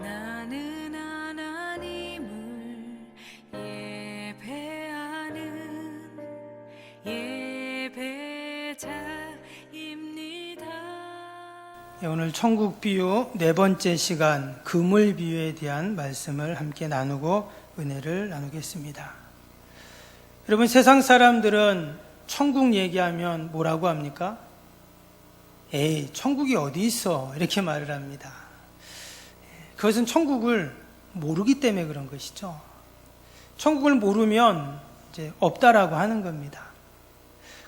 나는 하나님을 예배하는 예배자입니다. 오늘 천국 비유 네 번째 시간 그물 비유에 대한 말씀을 함께 나누고 은혜를 나누겠습니다. 여러분, 세상 사람들은 천국 얘기하면 뭐라고 합니까? 에이, 천국이 어디 있어? 이렇게 말을 합니다. 그것은 천국을 모르기 때문에 그런 것이죠. 천국을 모르면 이제 없다라고 하는 겁니다.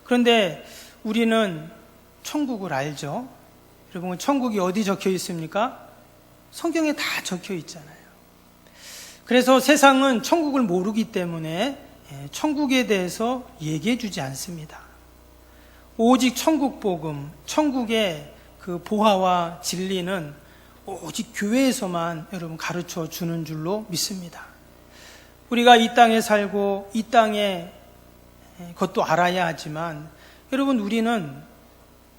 그런데 우리는 천국을 알죠. 여러분, 천국이 어디 적혀 있습니까? 성경에 다 적혀 있잖아요. 그래서 세상은 천국을 모르기 때문에 천국에 대해서 얘기해 주지 않습니다. 오직 천국 복음, 천국의 그 보화와 진리는 오직 교회에서만 여러분 가르쳐 주는 줄로 믿습니다. 우리가 이 땅에 살고 이 땅에 그것도 알아야 하지만, 여러분, 우리는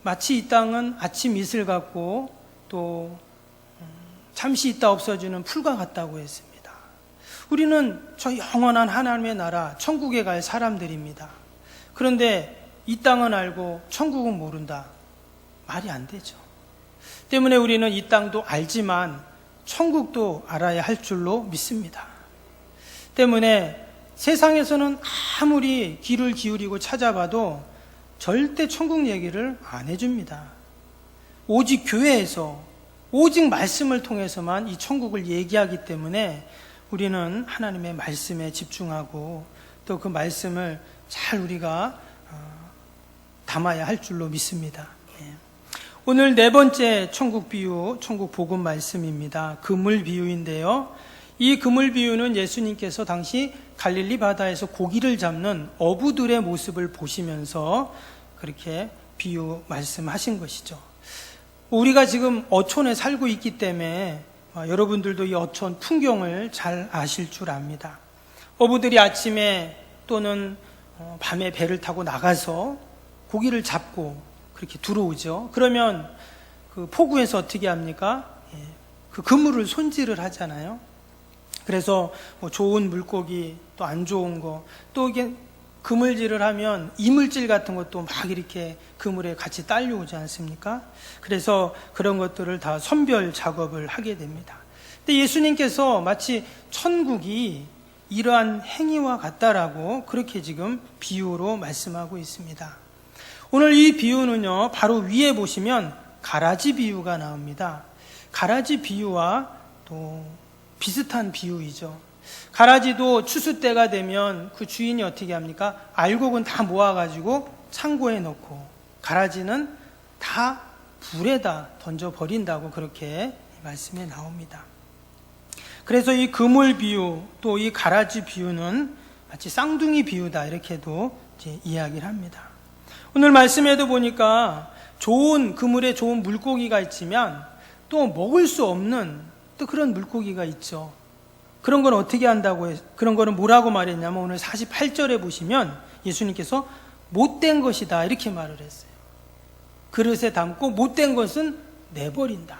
마치 이 땅은 아침 이슬 같고 또 잠시 있다 없어지는 풀과 같다고 했습니다. 우리는 저 영원한 하나님의 나라 천국에 갈 사람들입니다. 그런데 이 땅은 알고 천국은 모른다, 말이 안 되죠. 때문에 우리는 이 땅도 알지만 천국도 알아야 할 줄로 믿습니다. 때문에 세상에서는 아무리 귀를 기울이고 찾아봐도 절대 천국 얘기를 안 해줍니다. 오직 교회에서, 오직 말씀을 통해서만 이 천국을 얘기하기 때문에 우리는 하나님의 말씀에 집중하고 또 그 말씀을 잘 우리가 담아야 할 줄로 믿습니다. 오늘 네 번째 천국 비유, 천국 복음 말씀입니다. 그물 비유인데요. 이 그물 비유는 예수님께서 당시 갈릴리 바다에서 고기를 잡는 어부들의 모습을 보시면서 그렇게 비유 말씀하신 것이죠. 우리가 지금 어촌에 살고 있기 때문에 여러분들도 이 어촌 풍경을 잘 아실 줄 압니다. 어부들이 아침에 또는 밤에 배를 타고 나가서 고기를 잡고 그렇게 들어오죠. 그러면 그 포구에서 어떻게 합니까? 그 그물을 손질을 하잖아요. 그래서 뭐 좋은 물고기, 또 안 좋은 거, 또 이게 그물질을 하면 이물질 같은 것도 막 이렇게 그물에 같이 딸려오지 않습니까? 그래서 그런 것들을 다 선별 작업을 하게 됩니다. 근데 예수님께서 마치 천국이 이러한 행위와 같다라고 그렇게 지금 비유로 말씀하고 있습니다. 오늘 이 비유는요, 바로 위에 보시면 가라지 비유가 나옵니다. 가라지 비유와 또 비슷한 비유이죠. 가라지도 추수 때가 되면 그 주인이 어떻게 합니까? 알곡은 다 모아가지고 창고에 넣고, 가라지는 다 불에다 던져버린다고 그렇게 말씀에 나옵니다. 그래서 이 그물 비유, 또 이 가라지 비유는 마치 쌍둥이 비유다, 이렇게도 이제 이야기를 합니다. 오늘 말씀에도 보니까 좋은 그물에 좋은 물고기가 있지만 또 먹을 수 없는 또 그런 물고기가 있죠. 그런 건 어떻게 한다고 그런 거는 뭐라고 말했냐면, 오늘 48절에 보시면 예수님께서 못된 것이다, 이렇게 말을 했어요. 그릇에 담고 못된 것은 내버린다.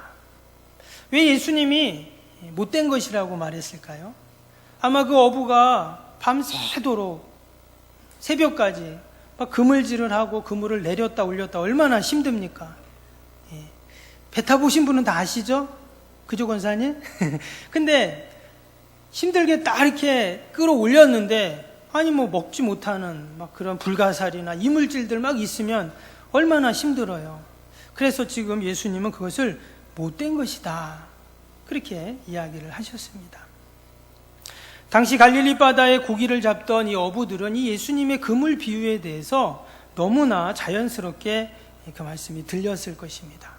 왜 예수님이 못된 것이라고 말했을까요? 아마 그 어부가 밤새도록 새벽까지 막 그물질을 하고 그물을 내렸다 올렸다 얼마나 힘듭니까? 배 타보신 분은 다 아시죠? 그죠, 권사님? 근데 힘들게 딱 이렇게 끌어올렸는데, 아니 뭐 먹지 못하는 막 그런 불가사리나 이물질들 막 있으면 얼마나 힘들어요. 그래서 지금 예수님은 그것을 못된 것이다, 그렇게 이야기를 하셨습니다. 당시 갈릴리 바다에 고기를 잡던 이 어부들은 이 예수님의 그물 비유에 대해서 너무나 자연스럽게 그 말씀이 들렸을 것입니다.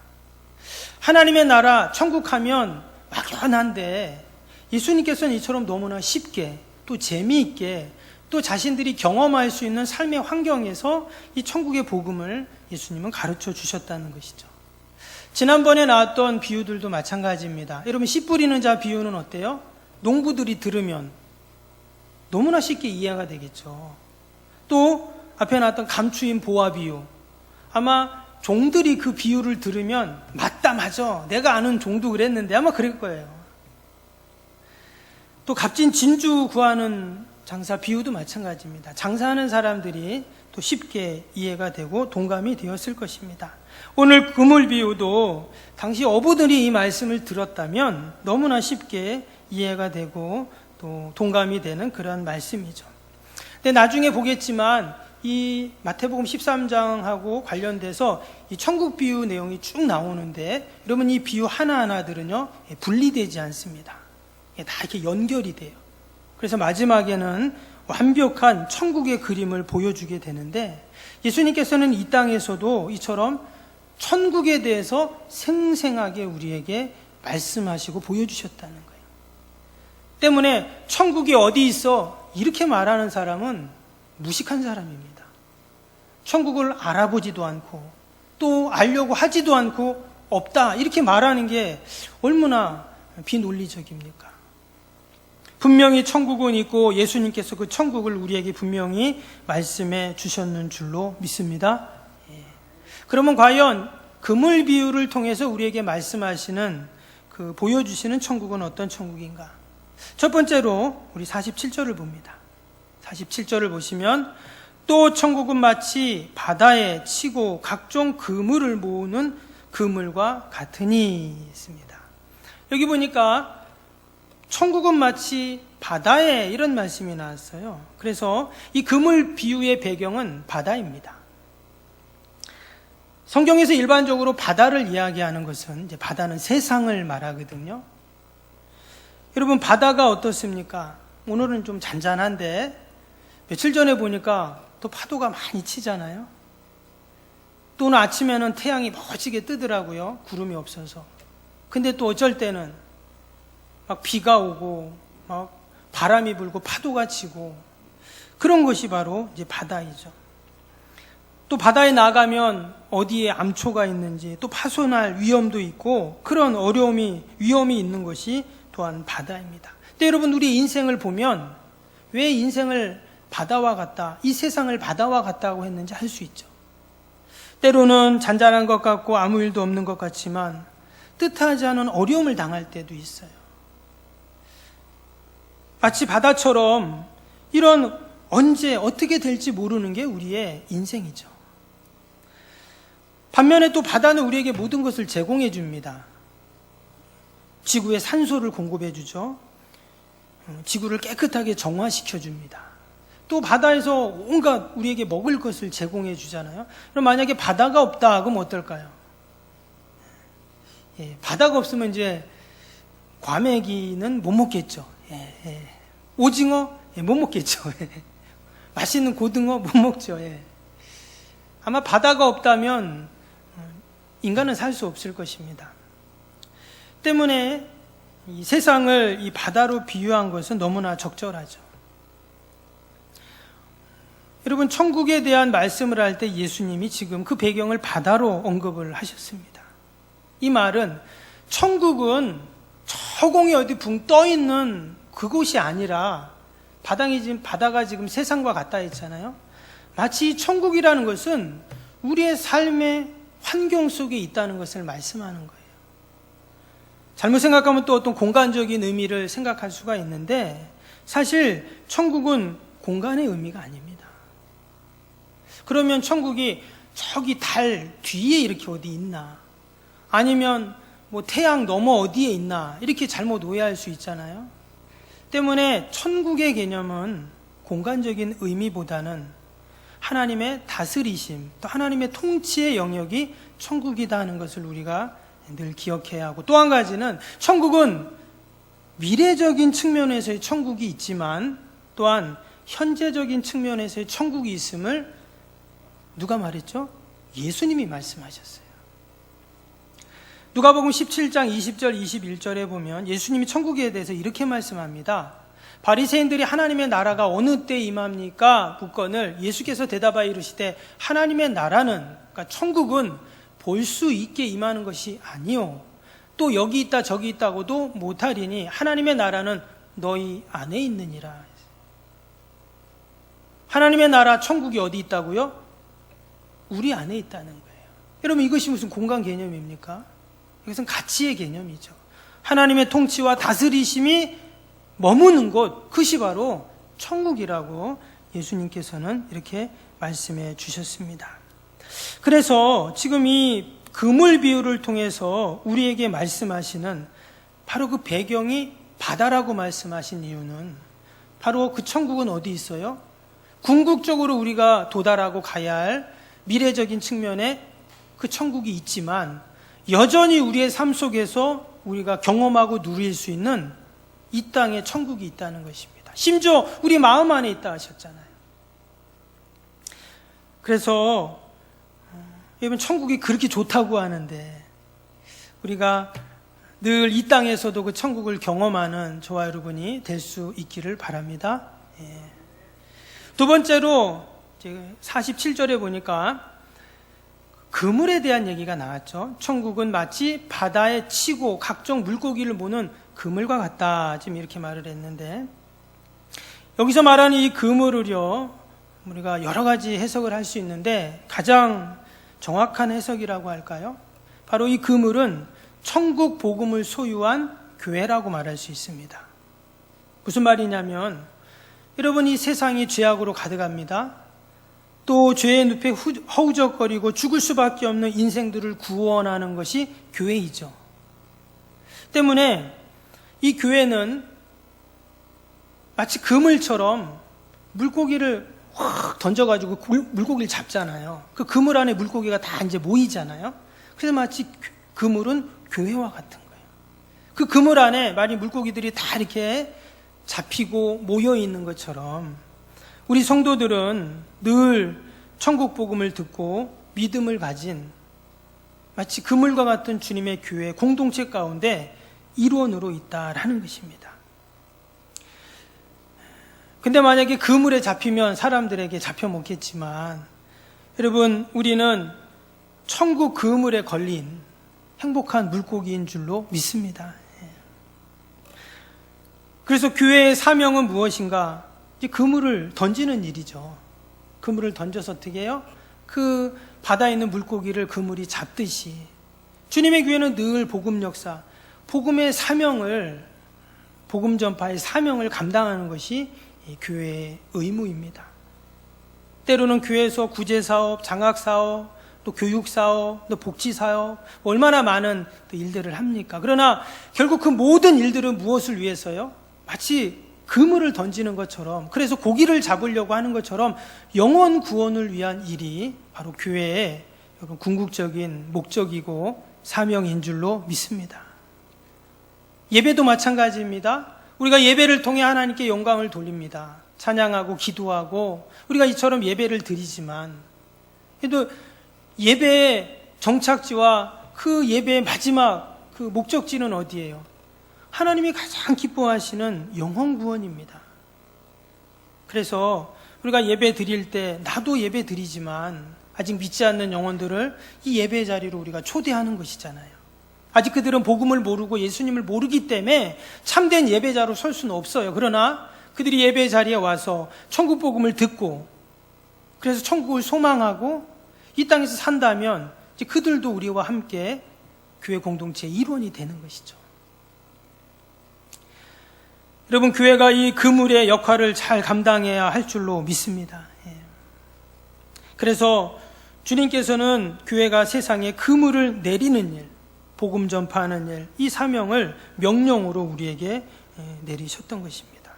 하나님의 나라, 천국하면 막연한데 예수님께서는 이처럼 너무나 쉽게 또 재미있게 또 자신들이 경험할 수 있는 삶의 환경에서 이 천국의 복음을 예수님은 가르쳐 주셨다는 것이죠. 지난번에 나왔던 비유들도 마찬가지입니다. 여러분, 씨 뿌리는 자 비유는 어때요? 농부들이 들으면 너무나 쉽게 이해가 되겠죠. 또 앞에 나왔던 감추인 보화 비유, 아마 종들이 그 비유를 들으면 맞다, 맞아, 내가 아는 종도 그랬는데 아마 그럴 거예요. 또 값진 진주 구하는 장사 비유도 마찬가지입니다. 장사하는 사람들이 또 쉽게 이해가 되고 동감이 되었을 것입니다. 오늘 그물 비유도 당시 어부들이 이 말씀을 들었다면 너무나 쉽게 이해가 되고 또 동감이 되는 그런 말씀이죠. 근데 나중에 보겠지만 이 마태복음 13장하고 관련돼서 이 천국 비유 내용이 쭉 나오는데 여러분 이 비유 하나하나들은요 분리되지 않습니다. 다 이렇게 연결이 돼요. 그래서 마지막에는 완벽한 천국의 그림을 보여주게 되는데 예수님께서는 이 땅에서도 이처럼 천국에 대해서 생생하게 우리에게 말씀하시고 보여주셨다는 거예요. 때문에 천국이 어디 있어? 이렇게 말하는 사람은 무식한 사람입니다. 천국을 알아보지도 않고 또 알려고 하지도 않고 없다 이렇게 말하는 게 얼마나 비논리적입니까? 분명히 천국은 있고 예수님께서 그 천국을 우리에게 분명히 말씀해 주셨는 줄로 믿습니다. 그러면 과연 그물 비유를 통해서 우리에게 말씀하시는 보여주시는 천국은 어떤 천국인가? 첫 번째로 우리 47절을 봅니다. 47절을 보시면 또 천국은 마치 바다에 치고 각종 그물을 모으는 그물과 같으니 있습니다. 여기 보니까 천국은 마치 바다에 이런 말씀이 나왔어요. 그래서 이 그물 비유의 배경은 바다입니다. 성경에서 일반적으로 바다를 이야기하는 것은 이제 바다는 세상을 말하거든요. 여러분 바다가 어떻습니까? 오늘은 좀 잔잔한데 며칠 전에 보니까 또 파도가 많이 치잖아요. 또 오늘 아침에는 태양이 멋지게 뜨더라고요. 구름이 없어서. 근데 또 어쩔 때는 막 비가 오고 막 바람이 불고 파도가 치고 그런 것이 바로 이제 바다이죠. 또 바다에 나가면 어디에 암초가 있는지 또 파손할 위험도 있고 그런 위험이 있는 것이 또한 바다입니다. 근데 여러분 우리 인생을 보면 왜 인생을 바다와 같다, 이 세상을 바다와 같다고 했는지 알 수 있죠. 때로는 잔잔한 것 같고 아무 일도 없는 것 같지만 뜻하지 않은 어려움을 당할 때도 있어요. 마치 바다처럼 이런 언제 어떻게 될지 모르는 게 우리의 인생이죠. 반면에 또 바다는 우리에게 모든 것을 제공해 줍니다. 지구에 산소를 공급해 주죠. 지구를 깨끗하게 정화시켜 줍니다. 또 바다에서 온갖 우리에게 먹을 것을 제공해 주잖아요. 그럼 만약에 바다가 없다 그럼 어떨까요? 바다가 없으면 이제 과메기는 못 먹겠죠. 오징어 못 먹겠죠. 맛있는 고등어 못 먹죠. 아마 바다가 없다면 인간은 살 수 없을 것입니다. 때문에 이 세상을 이 바다로 비유한 것은 너무나 적절하죠. 여러분 천국에 대한 말씀을 할 때 예수님이 지금 그 배경을 바다로 언급을 하셨습니다. 이 말은 천국은 저 공에 어디 붕 떠 있는 그곳이 아니라 바다가 지금 세상과 같다 했잖아요. 마치 천국이라는 것은 우리의 삶의 환경 속에 있다는 것을 말씀하는 거예요. 잘못 생각하면 또 어떤 공간적인 의미를 생각할 수가 있는데 사실 천국은 공간의 의미가 아닙니다. 그러면 천국이 저기 달 뒤에 이렇게 어디 있나 아니면 뭐 태양 너머 어디에 있나 이렇게 잘못 오해할 수 있잖아요. 때문에 천국의 개념은 공간적인 의미보다는 하나님의 다스리심, 또 하나님의 통치의 영역이 천국이다 하는 것을 우리가 늘 기억해야 하고 또 한 가지는 천국은 미래적인 측면에서의 천국이 있지만 또한 현재적인 측면에서의 천국이 있음을 누가 말했죠? 예수님이 말씀하셨어요. 누가복음 17장 20절 21절에 보면 예수님이 천국에 대해서 이렇게 말씀합니다. 바리새인들이 하나님의 나라가 어느 때 임합니까? 묻거늘 예수께서 대답하여 이르시되 하나님의 나라는 그러니까 천국은 볼 수 있게 임하는 것이 아니요 또 여기 있다 저기 있다고도 못하리니 하나님의 나라는 너희 안에 있느니라. 하나님의 나라 천국이 어디 있다고요? 우리 안에 있다는 거예요. 여러분 이것이 무슨 공간 개념입니까? 이것은 가치의 개념이죠. 하나님의 통치와 다스리심이 머무는 곳, 그것이 바로 천국이라고 예수님께서는 이렇게 말씀해 주셨습니다. 그래서 지금 이 그물 비유를 통해서 우리에게 말씀하시는 바로 그 배경이 바다라고 말씀하신 이유는 바로 그 천국은 어디 있어요? 궁극적으로 우리가 도달하고 가야 할 미래적인 측면에 그 천국이 있지만 여전히 우리의 삶 속에서 우리가 경험하고 누릴 수 있는 이 땅에 천국이 있다는 것입니다. 심지어 우리 마음 안에 있다 하셨잖아요. 그래서 여러분 천국이 그렇게 좋다고 하는데 우리가 늘 이 땅에서도 그 천국을 경험하는 저와 여러분이 될 수 있기를 바랍니다. 두 번째로 47절에 보니까 그물에 대한 얘기가 나왔죠. 천국은 마치 바다에 치고 각종 물고기를 모는 그물과 같다. 지금 이렇게 말을 했는데 여기서 말하는 이 그물을요, 우리가 여러 가지 해석을 할 수 있는데 가장 정확한 해석이라고 할까요? 바로 이 그물은 천국 복음을 소유한 교회라고 말할 수 있습니다. 무슨 말이냐면 여러분, 이 세상이 죄악으로 가득합니다. 또 죄의 늪에 허우적거리고 죽을 수밖에 없는 인생들을 구원하는 것이 교회이죠. 때문에 이 교회는 마치 그물처럼 물고기를 확 던져가지고 물고기를 잡잖아요. 그 그물 안에 물고기가 다 이제 모이잖아요. 그래서 마치 그물은 교회와 같은 거예요. 그 그물 안에 많이 물고기들이 다 이렇게 잡히고 모여 있는 것처럼 우리 성도들은 늘 천국 복음을 듣고 믿음을 가진 마치 그물과 같은 주님의 교회 공동체 가운데 일원으로 있다라는 것입니다. 근데 만약에 그물에 잡히면 사람들에게 잡혀 먹겠지만 여러분, 우리는 천국 그물에 걸린 행복한 물고기인 줄로 믿습니다. 그래서 교회의 사명은 무엇인가? 이제 그물을 던지는 일이죠. 그물을 던져서 어떻게 해요? 그 바다에 있는 물고기를 그물이 잡듯이 주님의 교회는 늘 복음 역사, 복음의 사명을, 복음 전파의 사명을 감당하는 것이 이 교회의 의무입니다. 때로는 교회에서 구제사업, 장학사업, 또 교육사업, 또 복지사업, 얼마나 많은 일들을 합니까? 그러나 결국 그 모든 일들은 무엇을 위해서요? 마치 그물을 던지는 것처럼, 그래서 고기를 잡으려고 하는 것처럼 영혼 구원을 위한 일이 바로 교회의 궁극적인 목적이고 사명인 줄로 믿습니다. 예배도 마찬가지입니다. 우리가 예배를 통해 하나님께 영광을 돌립니다. 찬양하고 기도하고 우리가 이처럼 예배를 드리지만 그래도 예배의 정착지와 그 예배의 마지막 그 목적지는 어디예요? 하나님이 가장 기뻐하시는 영혼 구원입니다. 그래서 우리가 예배 드릴 때 나도 예배 드리지만 아직 믿지 않는 영혼들을 이 예배 자리로 우리가 초대하는 것이잖아요. 아직 그들은 복음을 모르고 예수님을 모르기 때문에 참된 예배자로 설 수는 없어요. 그러나 그들이 예배 자리에 와서 천국 복음을 듣고 그래서 천국을 소망하고 이 땅에서 산다면 이제 그들도 우리와 함께 교회 공동체의 일원이 되는 것이죠. 여러분, 교회가 이 그물의 역할을 잘 감당해야 할 줄로 믿습니다. 그래서 주님께서는 교회가 세상에 그물을 내리는 일, 복음 전파하는 일, 이 사명을 명령으로 우리에게 내리셨던 것입니다.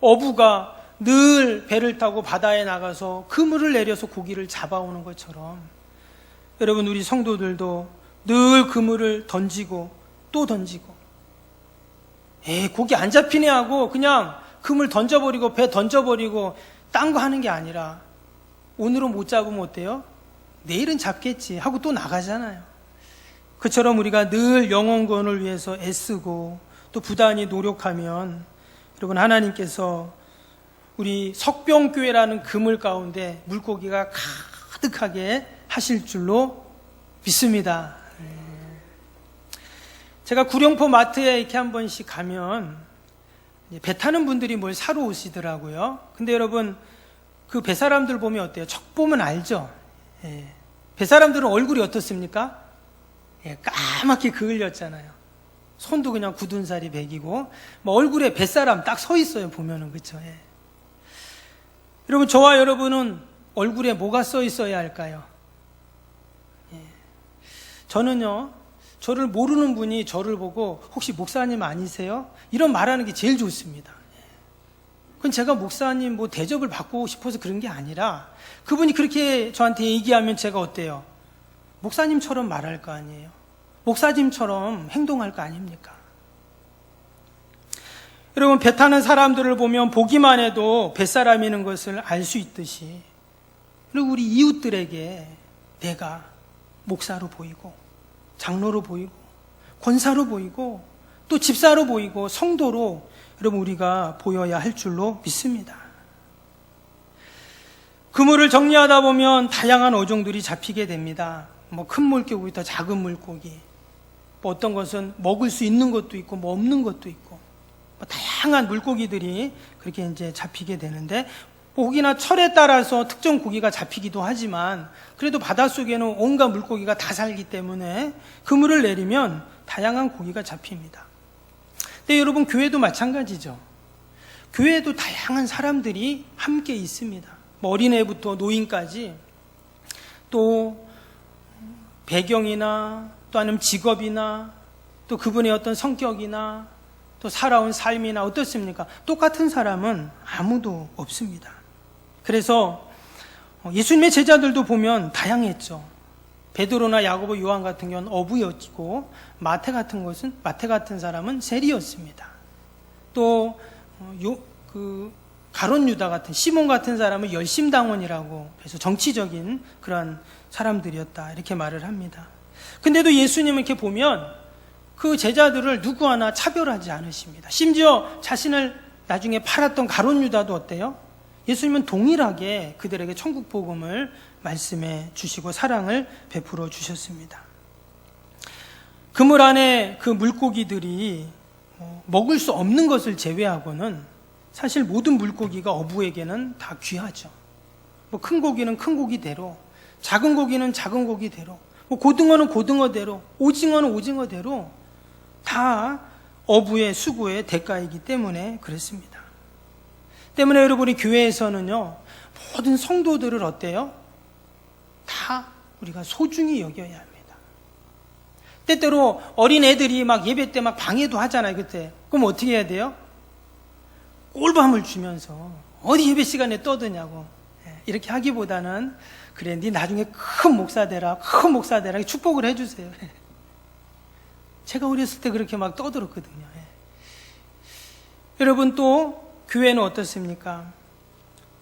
어부가 늘 배를 타고 바다에 나가서 그물을 내려서 고기를 잡아오는 것처럼 여러분, 우리 성도들도 늘 그물을 던지고 또 던지고 고기 안 잡히네 하고 그냥 그물 던져버리고 배 던져버리고 딴 거 하는 게 아니라 오늘은 못 잡으면 어때요? 내일은 잡겠지 하고 또 나가잖아요. 그처럼 우리가 늘 영혼 구원을 위해서 애쓰고 또 부단히 노력하면 여러분, 하나님께서 우리 석병교회라는 그물 가운데 물고기가 가득하게 하실 줄로 믿습니다. 제가 구룡포 마트에 이렇게 한 번씩 가면 배 타는 분들이 뭘 사러 오시더라고요. 근데 여러분, 그 배 사람들 보면 어때요? 척 보면 알죠? 배 사람들은 얼굴이 어떻습니까? 까맣게 그을렸잖아요. 손도 그냥 굳은 살이 백이고 뭐 얼굴에 뱃사람 딱 서 있어요. 보면은 그렇죠. 예. 여러분 저와 여러분은 얼굴에 뭐가 써 있어야 할까요? 예. 저는요. 저를 모르는 분이 저를 보고 혹시 목사님 아니세요? 이런 말하는 게 제일 좋습니다. 그건 제가 목사님 뭐 대접을 받고 싶어서 그런 게 아니라 그분이 그렇게 저한테 얘기하면 제가 어때요? 목사님처럼 말할 거 아니에요? 목사님처럼 행동할 거 아닙니까? 여러분 배 타는 사람들을 보면 보기만 해도 뱃사람이는 것을 알 수 있듯이 그리고 우리 이웃들에게 내가 목사로 보이고 장로로 보이고 권사로 보이고 또 집사로 보이고 성도로 여러분 우리가 보여야 할 줄로 믿습니다. 그물을 정리하다 보면 다양한 어종들이 잡히게 됩니다. 뭐 큰 물고기부터 작은 물고기, 뭐 어떤 것은 먹을 수 있는 것도 있고 뭐 없는 것도 있고 뭐 다양한 물고기들이 그렇게 이제 잡히게 되는데 혹이나 철에 따라서 특정 고기가 잡히기도 하지만 그래도 바닷속에는 온갖 물고기가 다 살기 때문에 그물을 내리면 다양한 고기가 잡힙니다. 근데 여러분 교회도 마찬가지죠. 교회에도 다양한 사람들이 함께 있습니다. 뭐 어린애부터 노인까지 또 배경이나 또 아니면 직업이나 또 그분의 어떤 성격이나 또 살아온 삶이나 어떻습니까? 똑같은 사람은 아무도 없습니다. 그래서 예수님의 제자들도 보면 다양했죠. 베드로나 야고보, 요한 같은 경우는 어부였고 마태 같은 사람은 세리였습니다. 또 가롯 유다 같은 시몬 같은 사람은 열심당원이라고 해서 정치적인 그런 사람들이었다 이렇게 말을 합니다. 근데도 예수님은 이렇게 보면 그 제자들을 누구 하나 차별하지 않으십니다. 심지어 자신을 나중에 팔았던 가롯 유다도 어때요? 예수님은 동일하게 그들에게 천국 복음을 말씀해 주시고 사랑을 베풀어 주셨습니다. 그물 안에 그 물고기들이 먹을 수 없는 것을 제외하고는 사실 모든 물고기가 어부에게는 다 귀하죠. 뭐 큰 고기는 큰 고기대로, 작은 고기는 작은 고기대로, 뭐 고등어는 고등어대로, 오징어는 오징어대로 다 어부의 수고의 대가이기 때문에 그렇습니다. 때문에 여러분이 교회에서는요 모든 성도들을 어때요? 다 우리가 소중히 여겨야 합니다. 때때로 어린 애들이 막 예배 때 막 방해도 하잖아요. 그때 그럼 어떻게 해야 돼요? 꿀밤을 주면서 어디 예배 시간에 떠드냐고 이렇게 하기보다는 그래 네 나중에 큰 목사 되라 축복을 해주세요. 제가 어렸을 때 그렇게 막 떠들었거든요. 여러분 또 교회는 어떻습니까?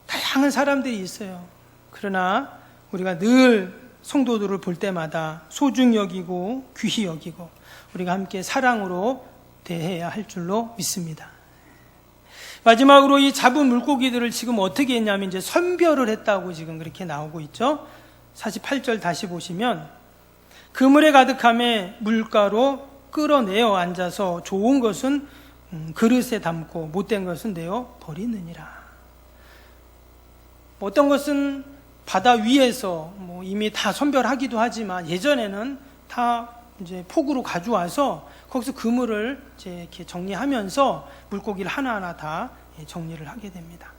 다양한 사람들이 있어요. 그러나 우리가 늘 성도들을 볼 때마다 소중히 여기고 귀히 여기고 우리가 함께 사랑으로 대해야 할 줄로 믿습니다. 마지막으로 이 잡은 물고기들을 지금 어떻게 했냐면 이제 선별을 했다고 지금 그렇게 나오고 있죠. 48절 다시 보시면 그물에 가득함에 물가로 끌어내어 앉아서 좋은 것은 그릇에 담고 못된 것은 내어 버리느니라. 어떤 것은 바다 위에서 뭐 이미 다 선별하기도 하지만 예전에는 다 이제 폭우로 가져와서 거기서 그물을 이제 이렇게 정리하면서 물고기를 하나하나 다 정리를 하게 됩니다.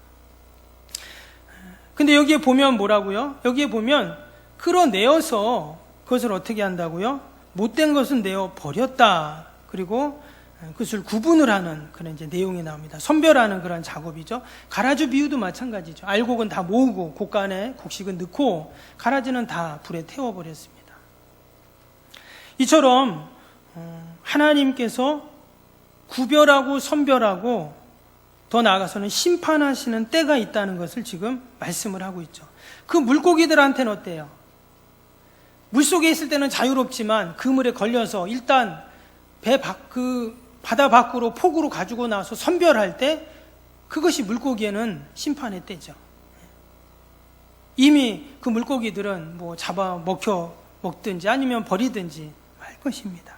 근데 여기에 보면 뭐라고요? 여기에 보면 끌어내어서 그것을 어떻게 한다고요? 못된 것은 내어 버렸다. 그리고 그것을 구분을 하는 그런 이제 내용이 나옵니다. 선별하는 그런 작업이죠. 가라지 비유도 마찬가지죠. 알곡은 다 모으고 곡간에 곡식은 넣고 가라지는 다 불에 태워버렸습니다. 이처럼 하나님께서 구별하고 선별하고 더 나아가서는 심판하시는 때가 있다는 것을 지금 말씀을 하고 있죠. 그 물고기들한테는 어때요? 물속에 있을 때는 자유롭지만 그물에 걸려서 일단 바다 밖으로 폭우로 가지고 나와서 선별할 때 그것이 물고기에는 심판의 때죠. 이미 그 물고기들은 뭐 잡아 먹든지 아니면 버리든지 할 것입니다.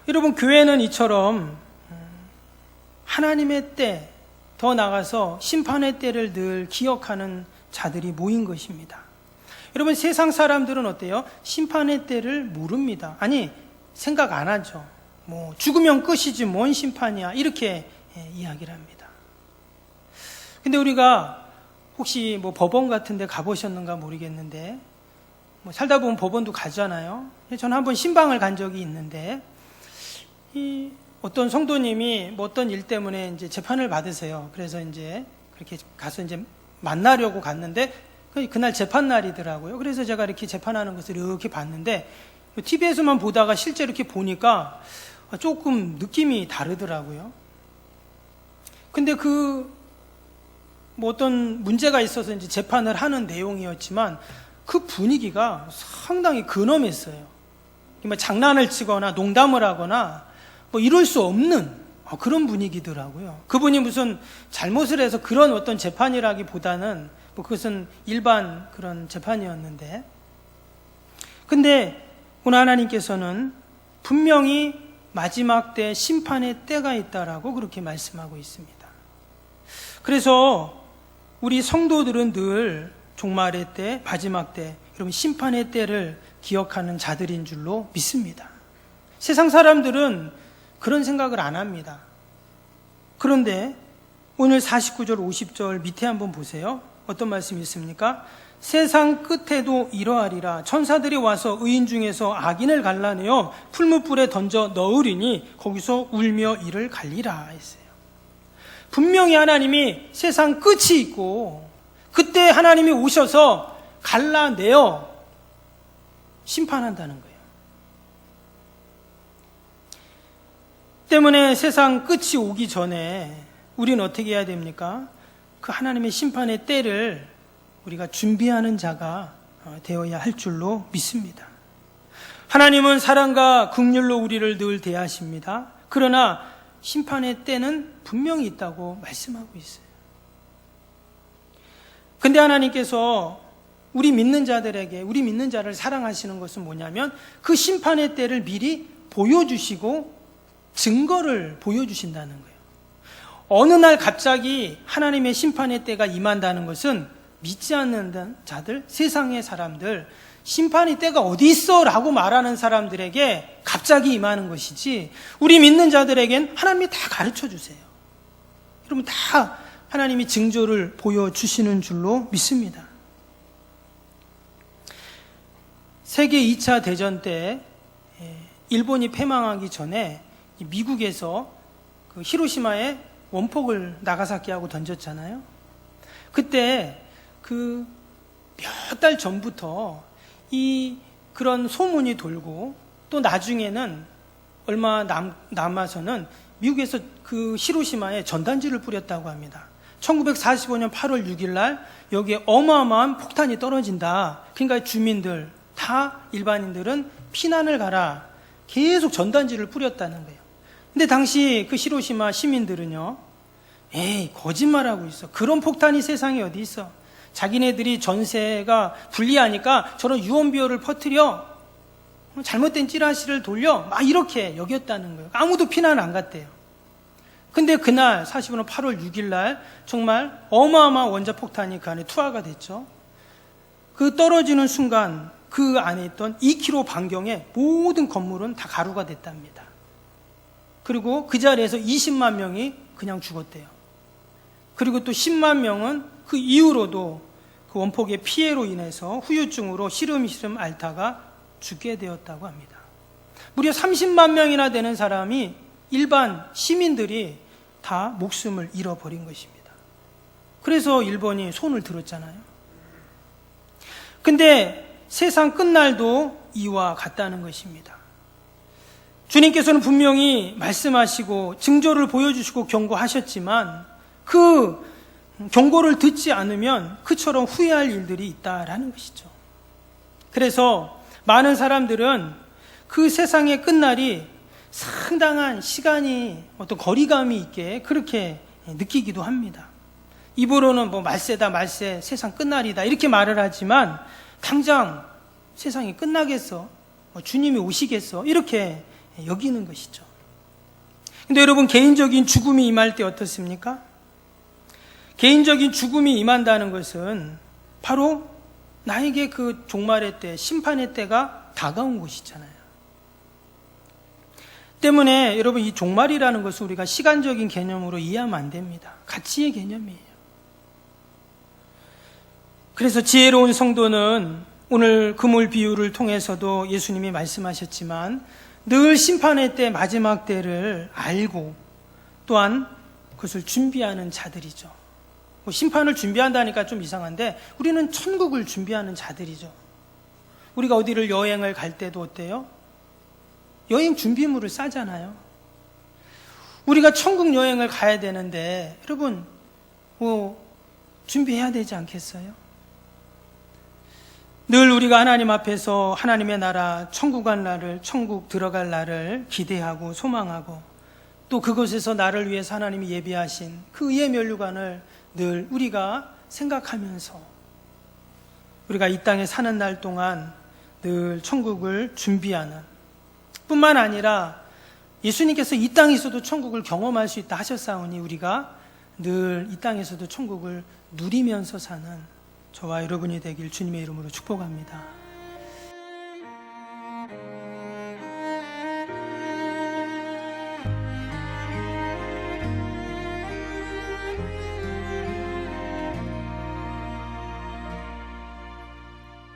여러분 교회는 이처럼 하나님의 때, 더 나아가서 심판의 때를 늘 기억하는 자들이 모인 것입니다. 여러분 세상 사람들은 어때요? 심판의 때를 모릅니다. 아니 생각 안 하죠. 뭐 죽으면 끝이지 뭔 심판이야 이렇게 이야기를 합니다. 근데 우리가 혹시 뭐 법원 같은 데 가보셨는가 모르겠는데 뭐 살다 보면 법원도 가잖아요. 저는 한번 신방을 간 적이 있는데 이 어떤 성도님이 뭐 어떤 일 때문에 이제 재판을 받으세요. 그래서 이제 그렇게 가서 이제 만나려고 갔는데 그날 재판 날이더라고요. 그래서 제가 이렇게 재판하는 것을 이렇게 봤는데 TV에서만 보다가 실제 이렇게 보니까 조금 느낌이 다르더라고요. 근데 뭐 어떤 문제가 있어서 이제 재판을 하는 내용이었지만 그 분위기가 상당히 근엄했어요. 뭐 장난을 치거나 농담을 하거나 뭐 이럴 수 없는 그런 분위기더라고요. 그분이 무슨 잘못을 해서 그런 어떤 재판이라기보다는 뭐 그것은 일반 그런 재판이었는데, 근데 오늘 하나님께서는 분명히 마지막 때 심판의 때가 있다라고 그렇게 말씀하고 있습니다. 그래서 우리 성도들은 늘 종말의 때, 마지막 때, 여러분 심판의 때를 기억하는 자들인 줄로 믿습니다. 세상 사람들은 그런 생각을 안 합니다. 그런데 오늘 49절 50절 밑에 한번 보세요. 어떤 말씀이 있습니까? 세상 끝에도 이러하리라. 천사들이 와서 의인 중에서 악인을 갈라내어 풀무불에 던져 넣으리니 거기서 울며 이를 갈리라 했어요. 분명히 하나님이 세상 끝이 있고 그때 하나님이 오셔서 갈라내어 심판한다는 거예요. 때문에 세상 끝이 오기 전에 우리는 어떻게 해야 됩니까? 그 하나님의 심판의 때를 우리가 준비하는 자가 되어야 할 줄로 믿습니다. 하나님은 사랑과 긍휼로 우리를 늘 대하십니다. 그러나 심판의 때는 분명히 있다고 말씀하고 있어요. 근데 하나님께서 우리 믿는 자들에게, 우리 믿는 자를 사랑하시는 것은 뭐냐면 그 심판의 때를 미리 보여주시고 증거를 보여주신다는 거예요. 어느 날 갑자기 하나님의 심판의 때가 임한다는 것은 믿지 않는 자들, 세상의 사람들, 심판의 때가 어디 있어? 라고 말하는 사람들에게 갑자기 임하는 것이지, 우리 믿는 자들에겐 하나님이 다 가르쳐 주세요. 여러분, 다 하나님이 징조를 보여주시는 줄로 믿습니다. 세계 2차 대전 때 일본이 패망하기 전에 미국에서 그 히로시마에 원폭을 나가사키하고 던졌잖아요. 그때 그 몇 달 전부터 그런 소문이 돌고, 또 나중에는 얼마 남아서는 미국에서 그 히로시마에 전단지를 뿌렸다고 합니다. 1945년 8월 6일 날 여기에 어마어마한 폭탄이 떨어진다. 그러니까 주민들 다, 일반인들은 피난을 가라, 계속 전단지를 뿌렸다는 거예요. 근데 당시 그 히로시마 시민들은요, 에이, 거짓말하고 있어. 그런 폭탄이 세상에 어디 있어. 자기네들이 전세가 불리하니까 저런 유언비어를 퍼뜨려, 잘못된 찌라시를 돌려, 막 이렇게 여겼다는 거예요. 아무도 피난 안 갔대요. 근데 그날 45년 8월 6일 날 정말 어마어마한 원자폭탄이 그 안에 투하가 됐죠. 그 떨어지는 순간 그 안에 있던 2km 반경의 모든 건물은 다 가루가 됐답니다. 그리고 그 자리에서 20만 명이 그냥 죽었대요. 그리고 또 10만 명은 그 이후로도 그 원폭의 피해로 인해서 후유증으로 시름시름 앓다가 죽게 되었다고 합니다. 무려 30만 명이나 되는 사람이, 일반 시민들이 다 목숨을 잃어버린 것입니다. 그래서 일본이 손을 들었잖아요. 근데 세상 끝날도 이와 같다는 것입니다. 주님께서는 분명히 말씀하시고 징조를 보여주시고 경고하셨지만 그 경고를 듣지 않으면 그처럼 후회할 일들이 있다라는 것이죠. 그래서 많은 사람들은 그 세상의 끝날이 상당한 시간이, 어떤 거리감이 있게 그렇게 느끼기도 합니다. 입으로는 뭐 말세다, 말세, 세상 끝날이다 이렇게 말을 하지만 당장 세상이 끝나겠어, 주님이 오시겠어, 이렇게 여기는 것이죠. 근데 여러분, 개인적인 죽음이 임할 때 어떻습니까? 개인적인 죽음이 임한다는 것은 바로 나에게 그 종말의 때, 심판의 때가 다가온 것이잖아요. 때문에 여러분 이 종말이라는 것을 우리가 시간적인 개념으로 이해하면 안 됩니다. 가치의 개념이에요. 그래서 지혜로운 성도는 오늘 그물 비유를 통해서도 예수님이 말씀하셨지만 늘 심판의 때 마지막 때를 알고 또한 그것을 준비하는 자들이죠. 뭐 심판을 준비한다니까 좀 이상한데 우리는 천국을 준비하는 자들이죠. 우리가 어디를 여행을 갈 때도 어때요? 여행 준비물을 싸잖아요. 우리가 천국 여행을 가야 되는데 여러분 뭐 준비해야 되지 않겠어요? 늘 우리가 하나님 앞에서 하나님의 나라 천국 갈 날을, 천국 들어갈 날을 기대하고 소망하고 또 그곳에서 나를 위해서 하나님이 예비하신 그 의의 면류관을 늘 우리가 생각하면서 우리가 이 땅에 사는 날 동안 늘 천국을 준비하는 뿐만 아니라 예수님께서 이 땅에서도 천국을 경험할 수 있다 하셨사오니 우리가 늘 이 땅에서도 천국을 누리면서 사는 저와 여러분이 되길 주님의 이름으로 축복합니다.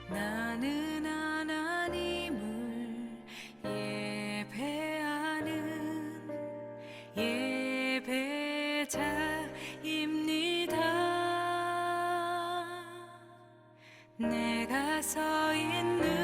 나는 하나님을 예배하는 예배자입니다. 내가 서 있는